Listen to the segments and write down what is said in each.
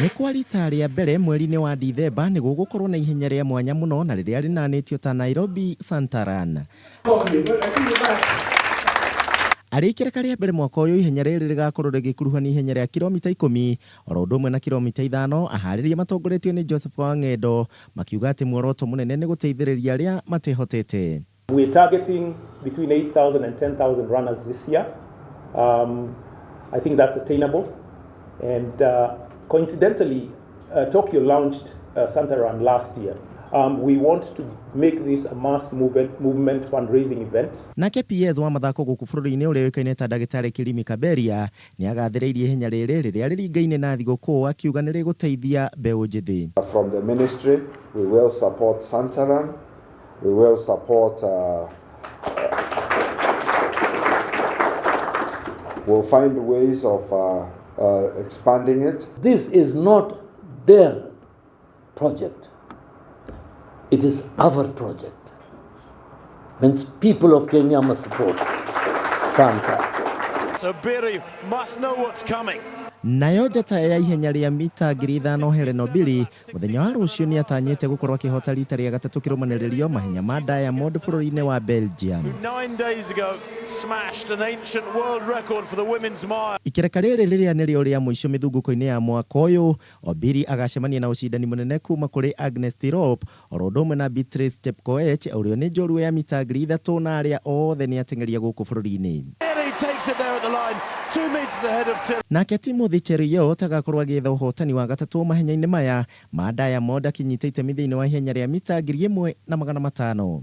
Nĩ kwa rita rĩa mbere mweri-inĩ wa Ndithemba nĩ gũgũkorwo na ihenya rĩa mwanya mũno na rĩrĩa rĩnanĩtio ta Nairobi Santaran. Arĩ kĩreka rĩa mbere mwaka ũyũ ihenya rĩrĩ rĩgakorwo rĩgĩkuruhania ihenya rĩa kilomita 10 oro ũndũ ũmwe na kilomita 5. Aharĩria matongoretio nĩ Joseph Wang'endo makiuga atĩ muoroto mũnene nĩ gũteithĩrĩria arĩa matehotete. We're targeting between 8,000 and 10,000 runners this year. I think that's attainable. And coincidentally, Tokyo launched Santaran last year. We want to make this a mass movement fundraising event. Nake PS wa mathako gũkũ bũrũri-inĩ ũrĩa ũĩkaine ta Ndagĩtarĩ Kilimi Kaberia nĩ agathĩrĩirie ihenya rĩrĩ rĩrĩa rĩringaine na thigũkũ akiuga nĩ rĩgũteithia mbeũ njĩthĩ. From the ministry, we will support Santaran. We will support we'll find ways of expanding it. This is not their project. It is our project. Means people of Kenya must support Santa. So Obiri must know what's coming. Nayo njata ya ihenya rĩa mita 5,000 Hellen Obiri mũthenya wa rũciũ nĩ atanyĩte gũkorwo akĩhota rita rĩa gatatũ kĩrũmanĩrĩrio mahenya ma Diamond bũrũri-inĩ wa Belgium. 9 days ago smashed an ancient world record for the women's mile. Ikereka rĩrĩ rĩrĩa nĩrĩo rĩa mũico mĩthungũko-inĩ ya mwaka ũyũ, Obiri agacemania na ũcindani mũnene kuma kũrĩ Agnes Tirop oro ũndũ ũmwe na Beatrice Chepkoech ũrĩa nĩ njorua ya mita 3,000 na arĩa othe nĩ ateng'eria gũkũ bũrũri-inĩ. Takes it there at the line, 2 meters ahead of Tim. Nake Timothy Cheruiyot agakorwo agĩetha ũhotani wa gatatũ mahenya-inĩ maya ma Diamond akinyita itemi thĩinĩ wa ihenya rĩa mita 1,500.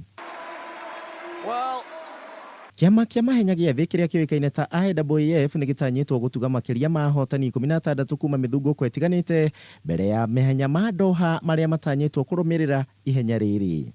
Kĩama kĩa mahenya gĩa thĩ kĩrĩa kĩoĩkaine ta IAAF nĩ gĩtanyĩtwo gũtuga makĩria ma ahotani 16 kuma mĩthungũko ĩtiganĩte mbere ya mahenya ma Doha marĩa matanyĩtwo kũrũmĩrĩra ihenya rĩrĩ.